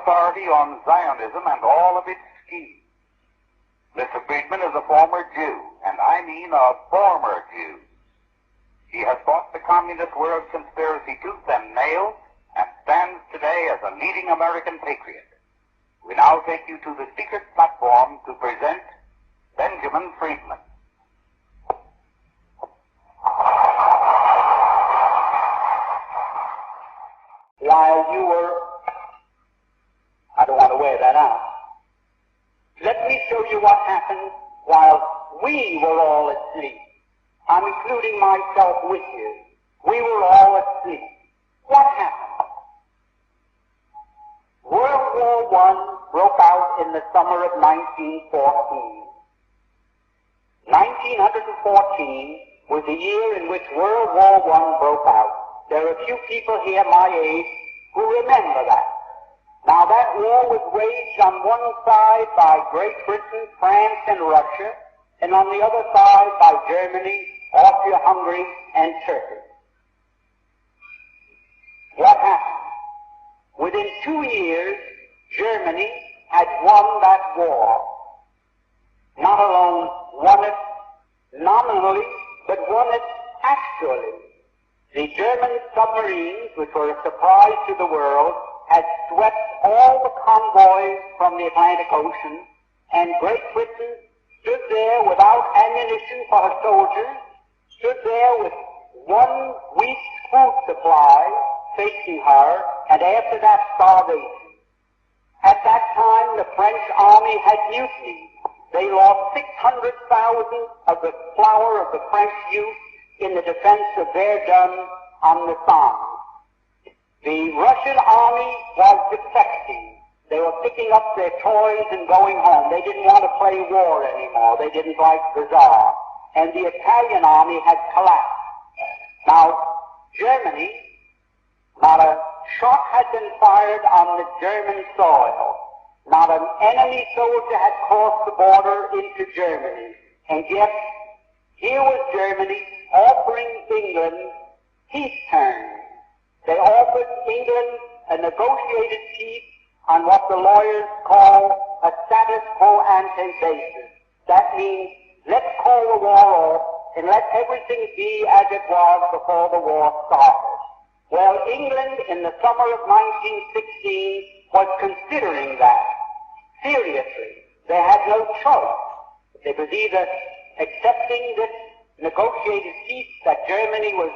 authority on Zionism and all of its schemes. Mr. Freedman is a former Jew, and I mean a former Jew. He has fought the communist world conspiracy tooth and nail and stands today as a leading American patriot. We now take you to the secret platform to present Benjamin Freedman. While you were, I don't want to wear that out. Let me show you what happened while we were all asleep. I'm including myself with you. We were all asleep. What happened? World War I broke out in the summer of 1914. 1914 was the year in which World War I broke out. There are a few people here my age who remember that. Now that war was waged on one side by Great Britain, France, and Russia, and on the other side by Germany, Austria-Hungary, and Turkey. What happened? Within 2 years, Germany had won that war. Not alone won it nominally, but won it actually. The German submarines, which were a surprise to the world, had swept all the convoys from the Atlantic Ocean, and Great Britain stood there without ammunition for her soldiers, stood there with 1 week's food supply facing her, and after that, starvation. At that time, the French army had mutinied. They lost 600,000 of the flower of the French youth in the defense of Verdun on the Somme. The Russian army was defecting. They were picking up their toys and going home. They didn't want to play war anymore. They didn't like the Tsar. And the Italian army had collapsed. Now, Germany, not a shot had been fired on the German soil. Not an enemy soldier had crossed the border into Germany. And yet, here was Germany offering England peace terms. They offered England a negotiated peace on what the lawyers call a status quo ante basis. That means, let's call the war off and let everything be as it was before the war started. Well, England in the summer of 1916 was considering that. Seriously. They had no choice. It was either accepting this negotiated peace that Germany was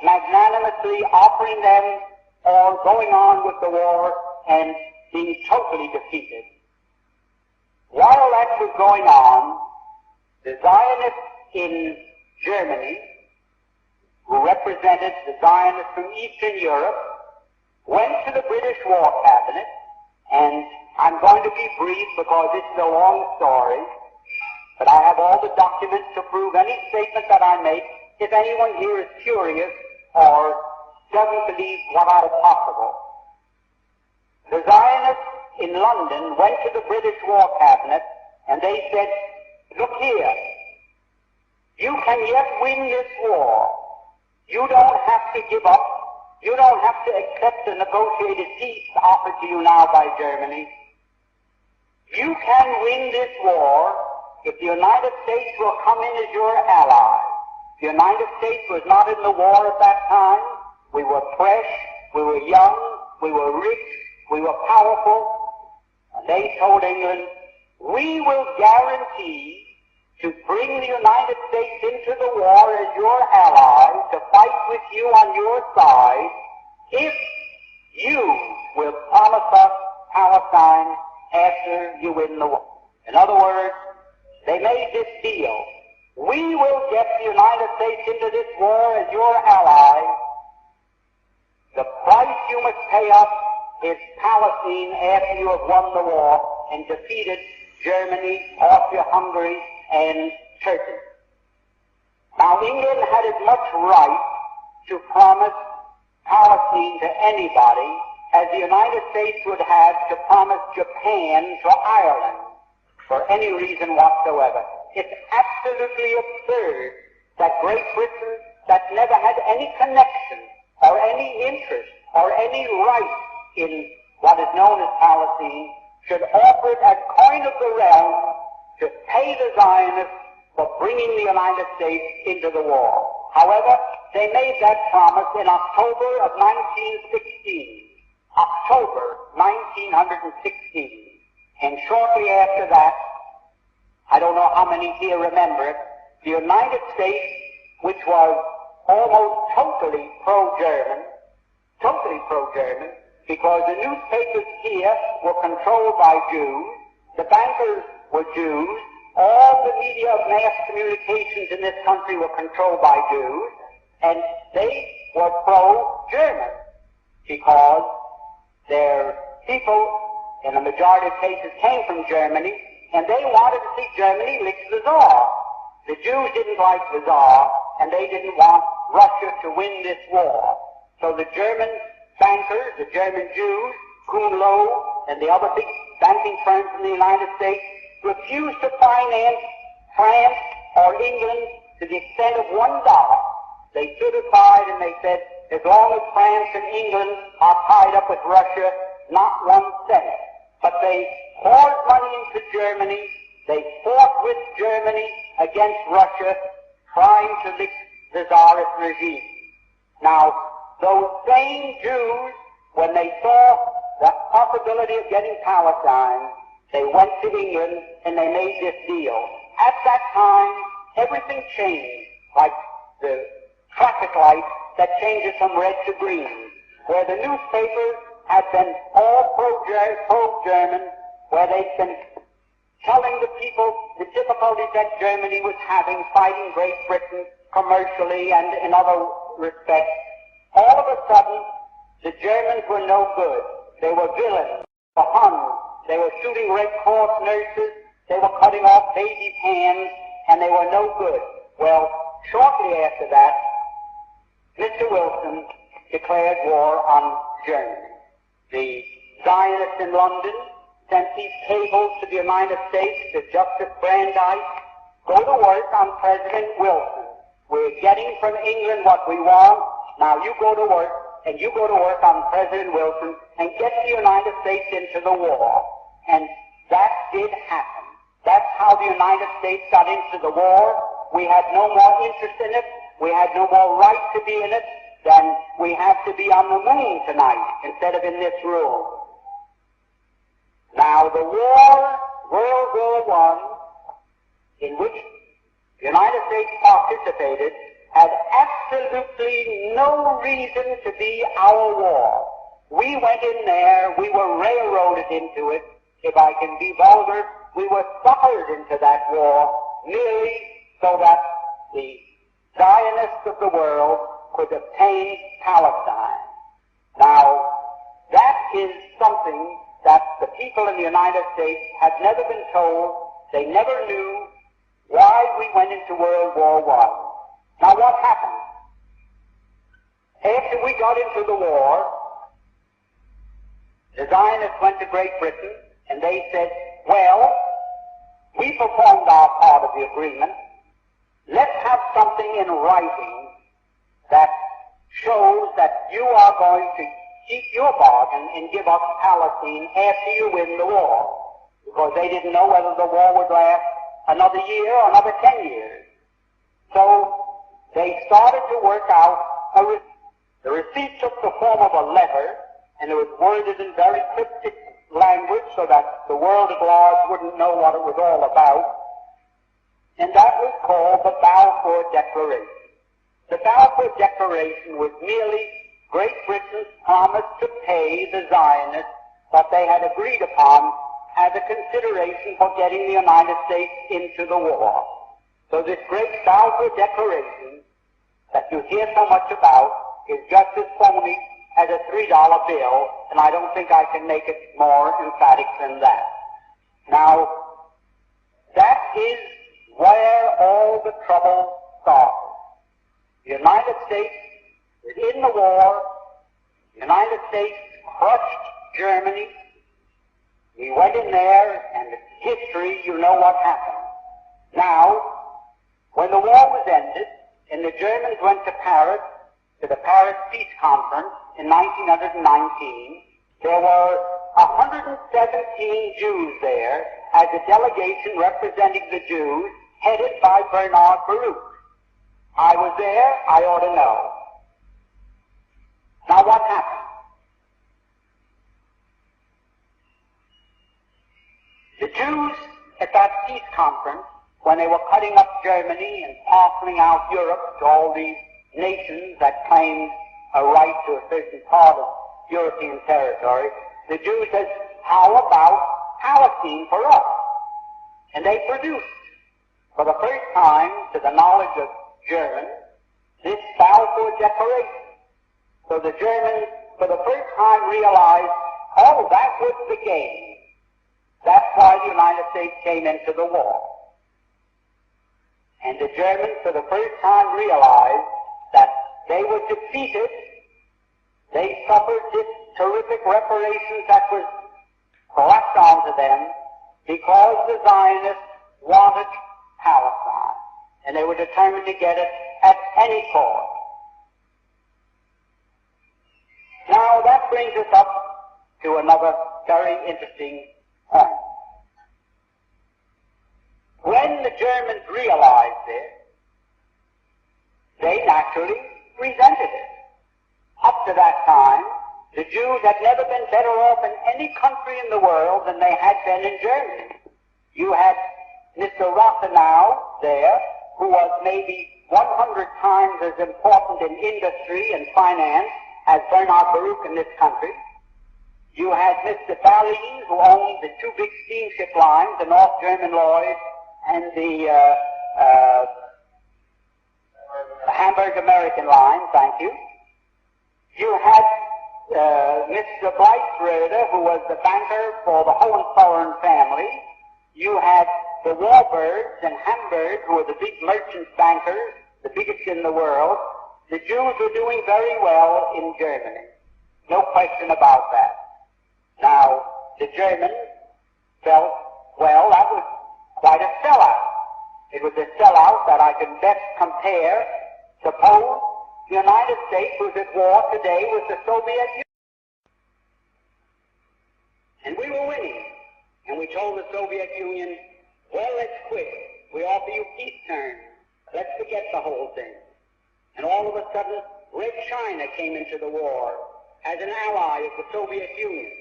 magnanimously offering them, or going on with the war and being totally defeated. While that was going on, the Zionists in Germany, who represented the Zionists from Eastern Europe, went to the British War Cabinet, and I'm going to be brief because it's a long story, but I have all the documents to prove any statement that I make if anyone here is curious or doesn't believe what are possible. The Zionists in London went to the British War Cabinet and they said, look here, you can yet win this war. You don't have to give up. You don't have to accept the negotiated peace offered to you now by Germany. You can win this war if the United States will come in as your ally. The United States was not in the war at that time. We were fresh, we were young, we were rich, we were powerful. And they told England, we will guarantee to bring the United States into the war as your ally, to fight with you on your side, if you will promise us Palestine after you win the war. In other words, they made this deal. We will get the United States into this war as your ally. The price you must pay us is Palestine after you have won the war and defeated Germany, Austria-Hungary, and Turkey. Now, England had as much right to promise Palestine to anybody as the United States would have to promise Japan to Ireland for any reason whatsoever. It's absolutely absurd that Great Britain, that never had any connection or any interest or any right in what is known as Palestine, should offer it as coin of the realm to pay the Zionists for bringing the United States into the war. However, they made that promise in October of 1916. October 1916. And shortly after that, I don't know how many here remember it, the United States, which was almost totally pro-German, because the newspapers here were controlled by Jews, the bankers were Jews, all the media of mass communications in this country were controlled by Jews, and they were pro-German, because their people, in the majority of cases, came from Germany, and they wanted to see Germany lick the Tsar. The Jews didn't like the Tsar, and they didn't want Russia to win this war. So the German bankers, the German Jews, Kuhn Loeb, and the other big banking firms in the United States refused to finance France or England to the extent of $1. They stood aside and they said, as long as France and England are tied up with Russia, not 1 cent. But they poured money into Germany. They fought with Germany against Russia, trying to lick the Tsarist regime. Now, those same Jews, when they saw the possibility of getting Palestine, they went to England and they made this deal. At that time, everything changed, like the traffic light that changes from red to green, where the newspapers had been all pro-German, where they'd been telling the people the difficulties that Germany was having fighting Great Britain commercially and in other respects. All of a sudden, the Germans were no good. They were villains, the Huns. They were shooting Red Cross nurses. They were cutting off babies' hands, and they were no good. Well, shortly after that, Mr. Wilson declared war on Germany. The Zionists in London sent these cables to the United States to Justice Brandeis. Go to work on President Wilson. We're getting from England what we want. Now you go to work, and you go to work on President Wilson and get the United States into the war. And that did happen. That's how the United States got into the war. We had no more interest in it. We had no more right to be in it than we have to be on the moon tonight instead of in this room. Now the war, World War I, in which the United States participated, had absolutely no reason to be our war. We went in there, we were railroaded into it. If I can be vulgar, we were suckered into that war merely so that the Zionists of the world could obtain Palestine. Now, that is something that the people in the United States had never been told. They never knew why we went into World War I. Now, what happened? After we got into the war, the Zionists went to Great Britain, and they said, well, we performed our part of the agreement. Let's have something in writing that shows that you are going to keep your bargain and give us Palestine after you win the war. Because they didn't know whether the war would last another year or another 10 years. So they started to work out a receipt. The receipt took the form of a letter, and it was worded in very cryptic language so that the world at large wouldn't know what it was all about. And that was called the Balfour Declaration. The Balfour Declaration was merely Great Britain's promise to pay the Zionists what they had agreed upon as a consideration for getting the United States into the war. So this great Balfour Declaration that you hear so much about is just as phony as a $3 bill, and I don't think I can make it more emphatic than that. Now, that is where all the trouble started. The United States was in the war. The United States crushed Germany. We went in there, and in history, you know what happened. Now, when the war was ended, and the Germans went to Paris, to the Paris Peace Conference in 1919, there were 117 Jews there as a delegation representing the Jews, headed by Bernard Baruch. I was there, I ought to know. Now what happened? The Jews at that peace conference, when they were cutting up Germany and parceling out Europe to all these nations that claimed a right to a certain part of European territory, the Jews said, how about Palestine for us? And they produced, for the first time, to the knowledge of Germans, this Balfour Declaration. So the Germans, for the first time, realized, oh, that was the game. That's why the United States came into the war. And the Germans, for the first time, realized that they were defeated. They suffered this terrific reparations that was slapped onto them because the Zionists wanted Palestine. And they were determined to get it at any cost. Now that brings us up to another very interesting point. When the Germans realized this, they naturally resented it. Up to that time, the Jews had never been better off in any country in the world than they had been in Germany. You had Mr. Rathenau there, who was maybe 100 times as important in industry and finance as Bernard Baruch in this country. You had Mr. Berlin, who owned the two big steamship lines, the North German Lloyd and the Hamburg American line, thank you. You had Mr. Bleisröder, who was the banker for the Hohenzollern family. You had the Warburgs in Hamburg, who were the big merchant bankers, the biggest in the world. The Jews were doing very well in Germany. No question about that. Now, the Germans felt, well, that was quite a sellout. It was a sellout that I can best compare. Suppose the United States was at war today with the Soviet Union. And we were winning. And we told the Soviet Union, well, let's quit. We offer you peace terms. Let's forget the whole thing. And all of a sudden, Red China came into the war as an ally of the Soviet Union.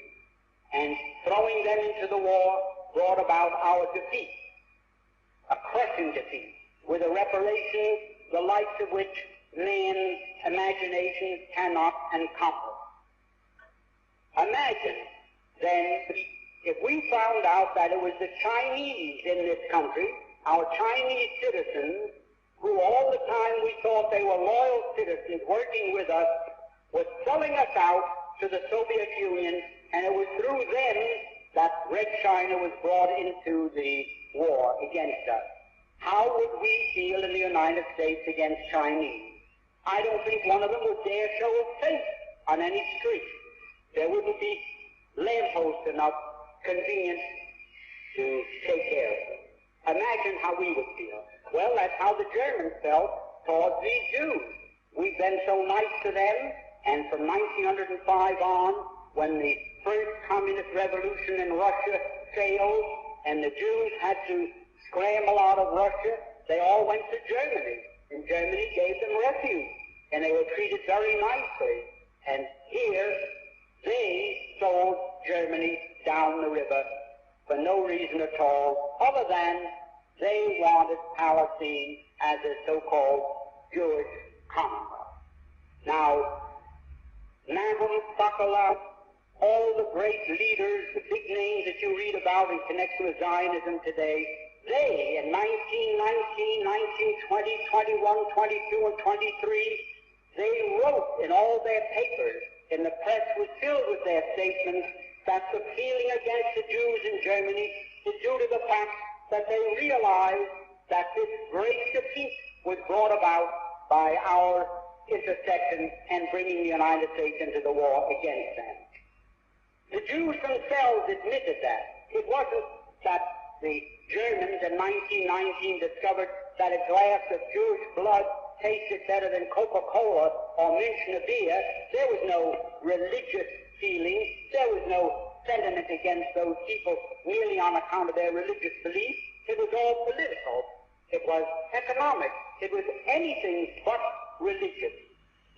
And throwing them into the war brought about our defeat. A crushing defeat, with a reparation the likes of which man's imagination cannot encompass. Imagine, then, if we found out that it was the Chinese in this country, our Chinese citizens, who all the time we thought they were loyal citizens working with us, were selling us out to the Soviet Union, and it was through them that Red China was brought into the war against us. How would we feel in the United States against Chinese? I don't think one of them would dare show a face on any street. There wouldn't be lampposts enough convenient to take care of them. Imagine how we would feel. Well, that's how the Germans felt towards these Jews. We've been so nice to them, and from 1905 on, when the first communist revolution in Russia failed, and the Jews had to scramble out of Russia, they all went to Germany, and Germany gave them refuge, and they were treated very nicely. And here, they sold Germany down the river for no reason at all, other than they wanted Palestine as a so-called Jewish commonwealth. Now, Nahum, Sokolow, all the great leaders, the big names that you read about in connection with Zionism today, they, in 1919, 1920, 21, 22, and 23, they wrote in all their papers, and the press was filled with their statements, that the feeling against the Jews in Germany is due to the fact that they realized that this great defeat was brought about by our intercession and bringing the United States into the war against them. The Jews themselves admitted that. It wasn't that the Germans in 1919 discovered that a glass of Jewish blood tasted better than Coca-Cola or Münchner beer. There was no religious feeling. There was no sentiment against those people merely on account of their religious belief. It was all political. It was economic. It was anything but religious.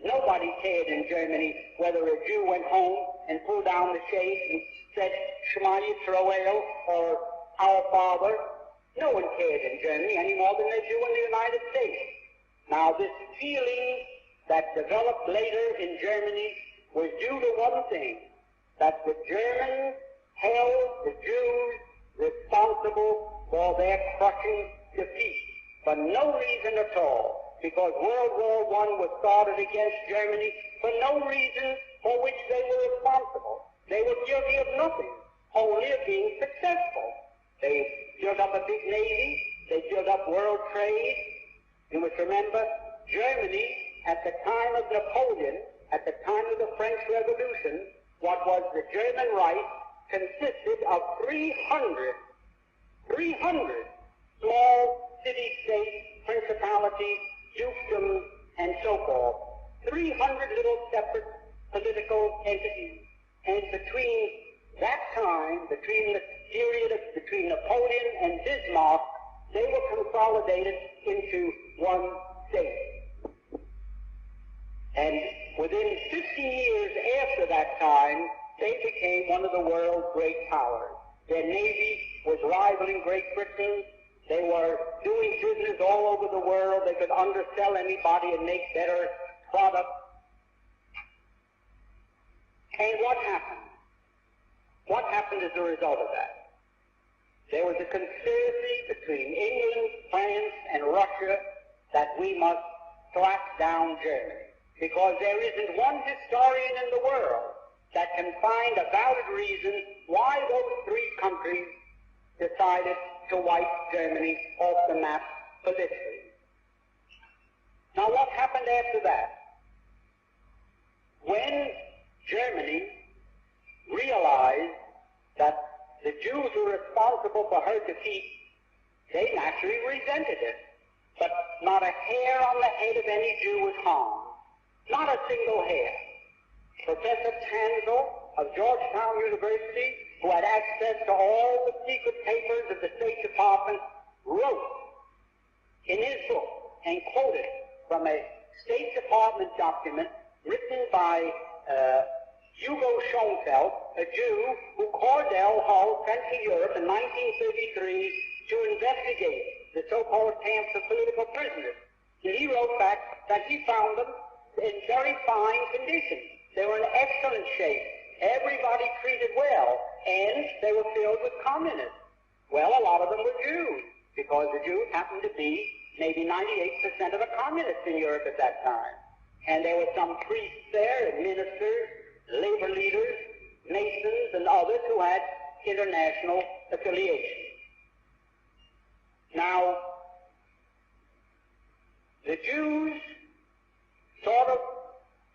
Nobody cared in Germany whether a Jew went home and pulled down the shades and said Shema Yisrael or Our Father. No one cared in Germany any more than they do in the United States. Now, this feeling that developed later in Germany was due to one thing, that the Germans held the Jews responsible for their crushing defeat for no reason at all, because World War I was started against Germany for no reason for which they were responsible. They were guilty of nothing, only of being successful. They built up a big navy, they built up world trade. You must remember, Germany, at the time of Napoleon, at the time of the French Revolution, what was the German Reich consisted of 300 small city-states, principalities, dukedoms, and so forth. 300 little separate political entities. And between that time, between the period between Napoleon and Bismarck, they were consolidated into one state. And within 50 years after that time, they became one of the world's great powers. Their navy was rivaling Great Britain. They were doing business all over the world. They could undersell anybody and make better products. And what happened? What happened as a result of that? There was a conspiracy between England, France, and Russia that we must slap down Germany, because there isn't one historian in the world that can find a valid reason why those three countries decided to wipe Germany off the map politically. Now, what happened after that? When Germany realized that the Jews were responsible for her defeat, they naturally resented it. But not a hair on the head of any Jew was harmed. Not a single hair. Professor Tanzel of Georgetown University, who had access to all the secret papers of the State Department, wrote in his book and quoted from a State Department document written by Hugo Schoenfeld, a Jew who Cordell Hull sent to Europe in 1933 to investigate the so-called camps of political prisoners. And he wrote back that he found them in very fine condition. They were in excellent shape. Everybody treated well, and they were filled with communists. Well, a lot of them were Jews, because the Jews happened to be maybe 98% of the communists in Europe at that time. And there were some priests there, and ministers, labor leaders, masons, and others who had international affiliation. Now, the Jews sort of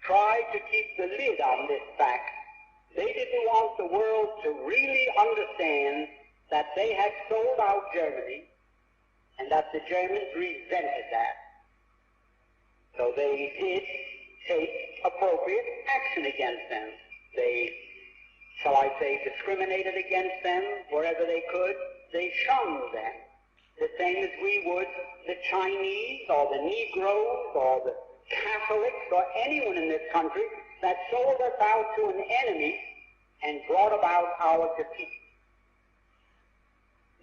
tried to keep the lid on this fact. They didn't want the world to really understand that they had sold out Germany and that the Germans resented that. So they did take appropriate action against them. They, shall I say, discriminated against them wherever they could. They shunned them, the same as we would the Chinese or the Negroes or the Catholics or anyone in this country that sold us out to an enemy and brought about our defeat.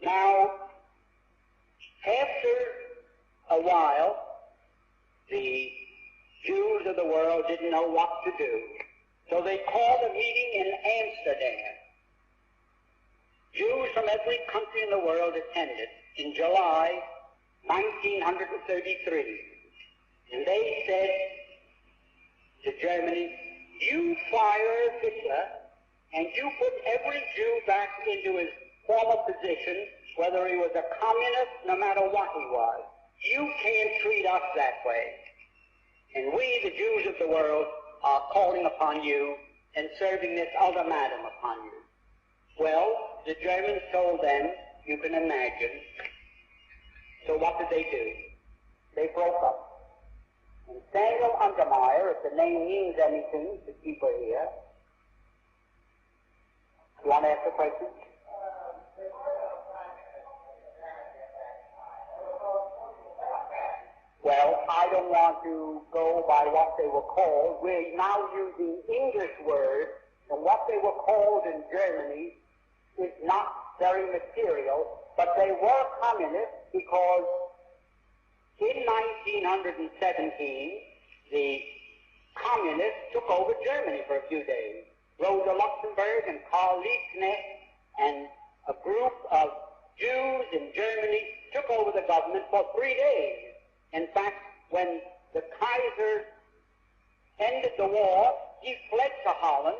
Now, after a while, the Jews of the world didn't know what to do, so they called a meeting in Amsterdam. Jews from every country in the world attended in July 1933. And they said to Germany, you fire Hitler and you put every Jew back into his former position, whether he was a communist, no matter what he was. You can't treat us that way. And we, the Jews of the world, are calling upon you and serving this ultimatum upon you. Well, the Germans told them, you can imagine. So what did they do? They broke up. And Samuel Untermeyer, if the name means anything to people here, you want question? Well, I don't want to go by what they were called. We're now using English words, and what they were called in Germany is not very material, but they were communists because in 1917, the communists took over Germany for a few days. Rosa Luxemburg and Karl Liebknecht and a group of Jews in Germany took over the government for 3 days. In fact, when the Kaiser ended the war, he fled to Holland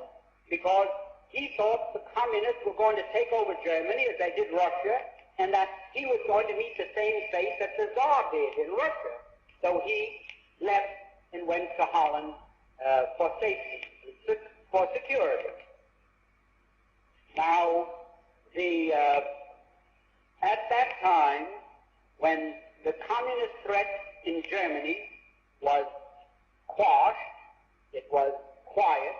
because he thought the communists were going to take over Germany as they did Russia, and that he was going to meet the same fate that the Tsar did in Russia. So he left and went to Holland for safety, for security. Now, at that time, when the communist threat in Germany was quashed, it was quiet,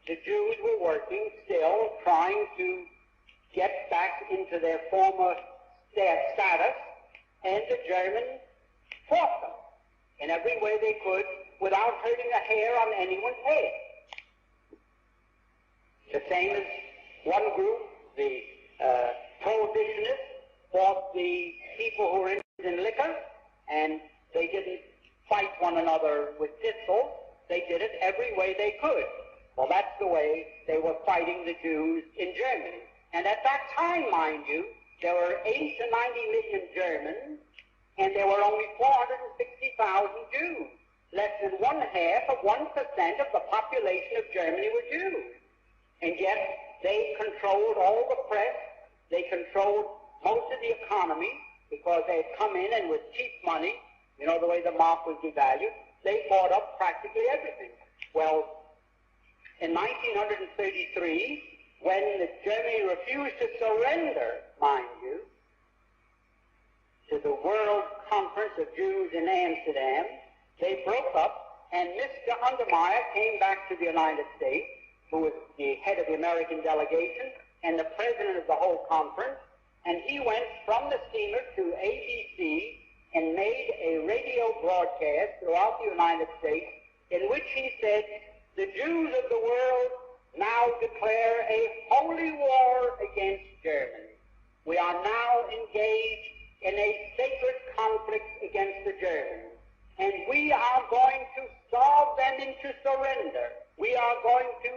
the Jews were working still, trying to get back into their former status, and the Germans fought them in every way they could without hurting a hair on anyone's head. The same as one group, the prohibitionists, fought the people who were interested in liquor, and they didn't fight one another with pistols. They did it every way they could. Well, that's the way they were fighting the Jews in Germany. And at that time, mind you, there were 80 to 90 million Germans, and there were only 460,000 Jews. Less than 1/2% of the population of Germany were Jews. And yet, they controlled all the press, they controlled most of the economy, because they had come in and with cheap money, you know the way the mark was devalued, they bought up practically everything. Well, in 1933, when Germany refused to surrender, mind you, to the World Conference of Jews in Amsterdam, they broke up, and Mr. Untermeyer came back to the United States, who was the head of the American delegation and the president of the whole conference, and he went from the steamer to ABC and made a radio broadcast throughout the United States in which he said, the Jews of the world now declare a holy war against Germany. We are now engaged in a sacred conflict against the Germans, and we are going to starve them into surrender. We are going to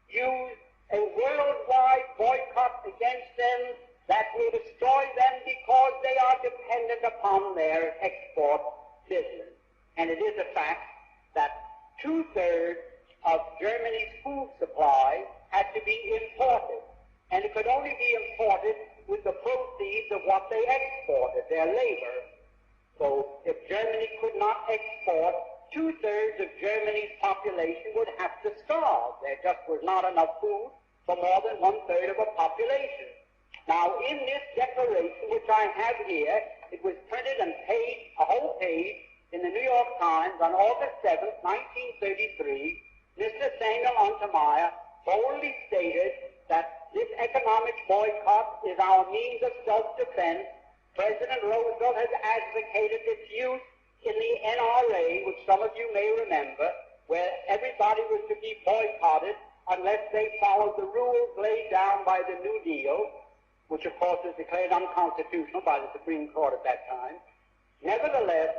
use a worldwide boycott against them that will destroy them because they are dependent upon their export business. And it is a fact that 2/3 of Germany's food supply had to be imported, and it could only be imported with the proceeds of what they exported, their labor. So if Germany could not export, 2/3 of Germany's population would have to starve. There just was not enough food for more than 1/3 of a population. Now, in this declaration, which I have here, it was printed and a whole page, in the New York Times on August 7th, 1933, Mr. Samuel Untermeyer boldly stated that this economic boycott is our means of self-defense. President Roosevelt has advocated its use in the NRA, which some of you may remember, where everybody was to be boycotted unless they followed the rules laid down by the New Deal, which of course was declared unconstitutional by the Supreme Court at that time. Nevertheless,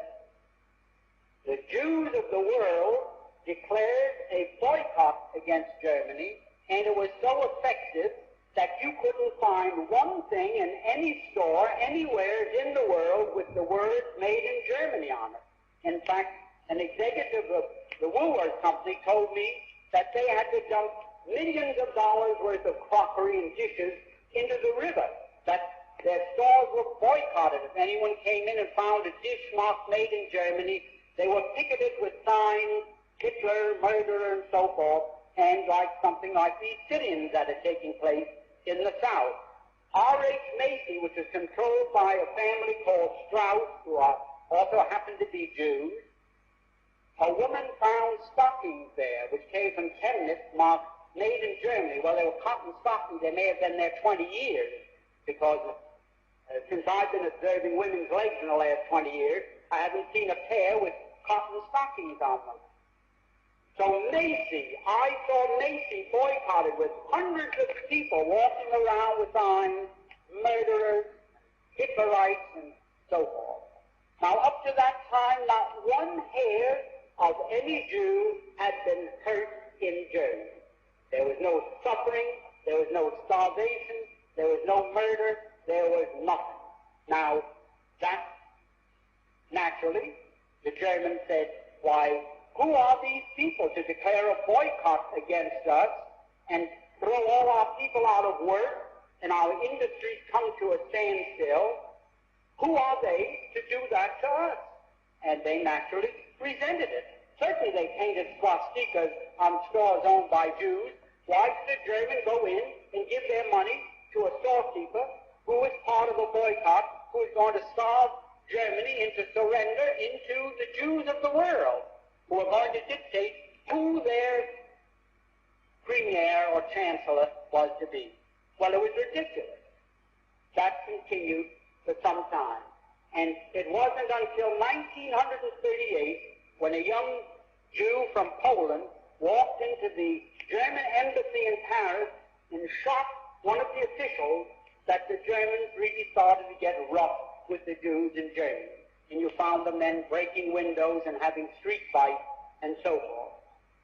the Jews of the world declared a boycott against Germany, and it was so effective that you couldn't find one thing in any store anywhere in the world with the words made in Germany on it. In fact, an executive of the Woolworth Company told me that they had to dump millions of dollars worth of crockery and dishes into the river, that their stores were boycotted. If anyone came in and found a dish marked made in Germany, they were ticketed with signs, Hitler, murderer, and so forth, and like something like these sit-ins that are taking place in the South. R.H. Macy, which is controlled by a family called Strauss, who also happen to be Jews, a woman found stockings there, which came from Chemnitz, marked made in Germany. Well, they were cotton stockings. They may have been there 20 years, because since I've been observing women's legs in the last 20 years, I haven't seen a pair with cotton stockings on them. So Macy, I saw Macy boycotted with hundreds of people walking around with signs, murderers, Hitlerites, and so forth. Now, up to that time, not one hair of any Jew had been hurt in Germany. There was no suffering, there was no starvation, there was no murder, there was nothing. Now, that, naturally, the Germans said, why, who are these people to declare a boycott against us and throw all our people out of work and our industries come to a standstill? Who are they to do that to us? And they naturally resented it. Certainly they painted swastikas on stores owned by Jews. Why should a German go in and give their money to a storekeeper who is part of a boycott, who is going to starve Germany into surrender into the Jews of the world, who are going to dictate who their premier or chancellor was to be? Well, it was ridiculous. That continued for some time. And it wasn't until 1938 when a young Jew from Poland walked into the German embassy in Paris and shot one of the officials that the Germans really started to get rough with the Jews in Germany. And you found them then breaking windows and having street fights and so forth.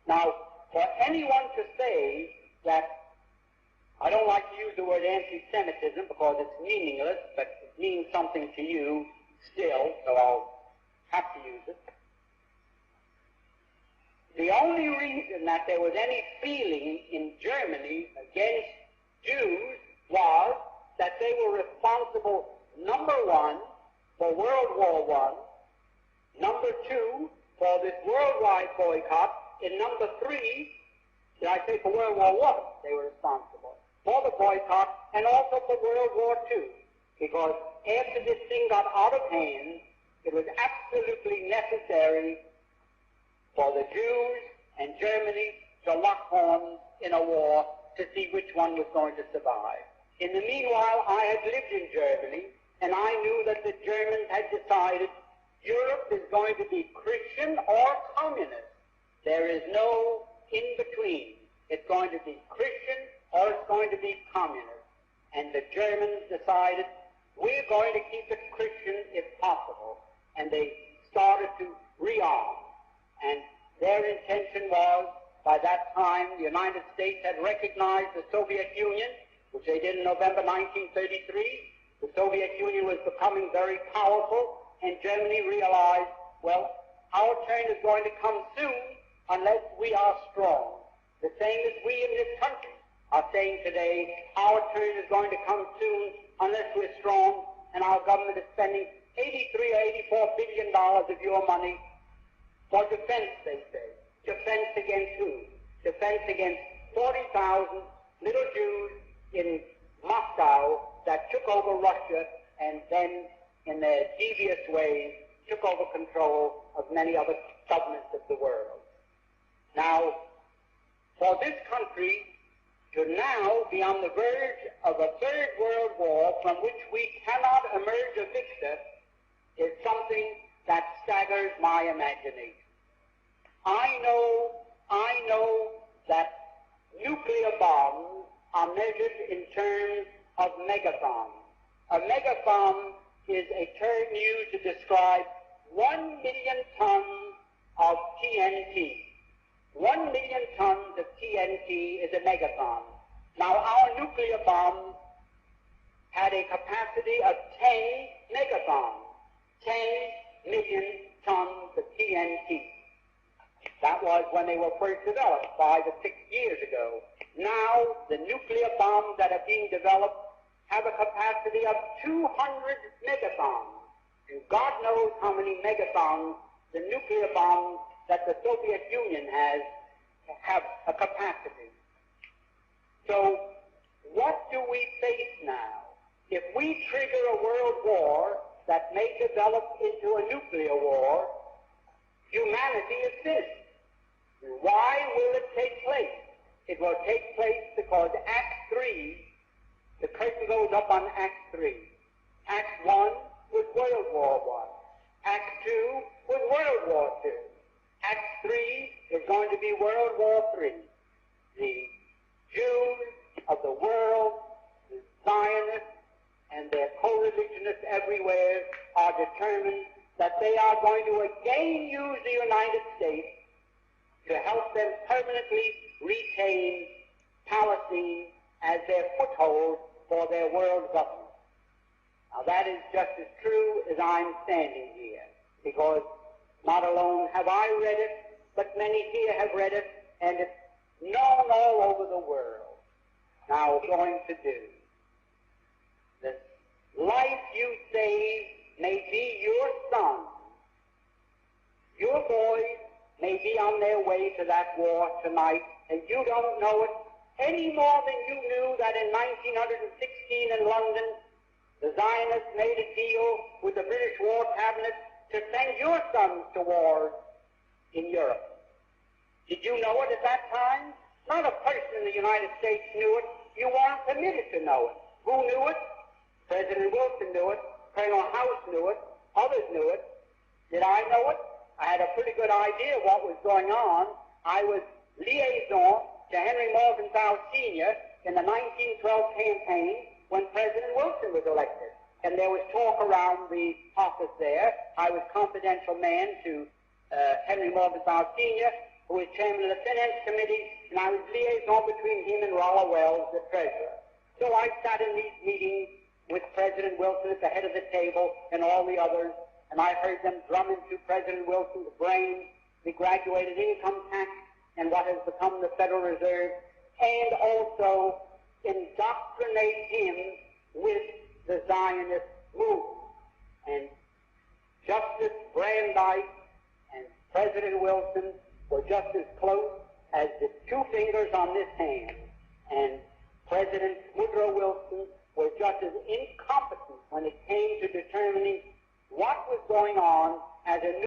Now, for anyone to say that, I don't like to use the word anti-Semitism because it's meaningless, but it means something to you still, so I'll have to use it. The only reason that there was any feeling in Germany against Jews was that they were responsible, number one, for World War I, number two, for this worldwide boycott, and number three, did I say for World War I, they were responsible for the boycott, and also for World War II, because after this thing got out of hand, it was absolutely necessary for the Jews and Germany to lock horns in a war to see which one was going to survive. In the meanwhile, I had lived in Germany, and I knew that the Germans had decided Europe is going to be Christian or communist. There is no in-between. It's going to be Christian or it's going to be communist. And the Germans decided, we're going to keep it Christian if possible. And they started to rearm. And their intention was, by that time, the United States had recognized the Soviet Union, which they did in November 1933. The Soviet Union was becoming very powerful, and Germany realized, well, our turn is going to come soon unless we are strong. The same as we in this country are saying today, our turn is going to come soon unless we're strong, and our government is spending $83 or $84 billion of your money for defense, they say. Defense against who? Defense against 40,000 little Jews in Moscow that took over Russia and then, in their devious ways, took over control of many other governments of the world. Now, for this country to now be on the verge of a third world war from which we cannot emerge a victor is something that staggers my imagination. I know that nuclear bombs are measured in terms of megatons. A megaton is a term used to describe 1 million tons of TNT. 1 million tons of TNT is a megaton. Now, our nuclear bomb had a capacity of 10 megatons, 10 million tons of TNT. That was when they were first developed, 5 or 6 years ago. Now, the nuclear bombs that are being developed have a capacity of 200 megatons. And God knows how many megatons the nuclear bombs that the Soviet Union has have a capacity. So, what do we face now? If we trigger a world war that may develop into a nuclear war, humanity is finished. Why will it take place? it will take place because Act 3, the curtain goes up on Act 3. Act 1 was World War I. Act 2 was World War II. Act 3 is going to be World War III. The Jews of the world, the Zionists, and their co-religionists everywhere are determined that they are going to again use the United States to help them permanently retain Palestine as their foothold for their world government. Now that is just as true as I'm standing here, because not alone have I read it, but many here have read it, and it's known all over the world. Now we're going to do. The life you save may be your son. Your boys may be on their way to that war tonight, and you don't know it any more than you knew that in 1916 in London, the Zionists made a deal with the British War Cabinet to send your sons to war in Europe. Did you know it at that time? Not a person in the United States knew it. You weren't permitted to know it. Who knew it? President Wilson knew it. Colonel House knew it. Others knew it. Did I know it? I had a pretty good idea what was going on. I was liaison to Henry Morgenthau Sr. in the 1912 campaign when President Wilson was elected. And there was talk around the office there. I was confidential man to Henry Morgenthau Sr., who was chairman of the Finance Committee, and I was liaison between him and Rollo Wells, the treasurer. So I sat in these meetings with President Wilson at the head of the table and all the others, and I heard them drum into President Wilson's brain the graduated income tax and what has become the Federal Reserve, and also indoctrinate him with the Zionist movement. And Justice Brandeis and President Wilson were just as close as the two fingers on this hand. And President Woodrow Wilson was just as incompetent when it came to determining what was going on as a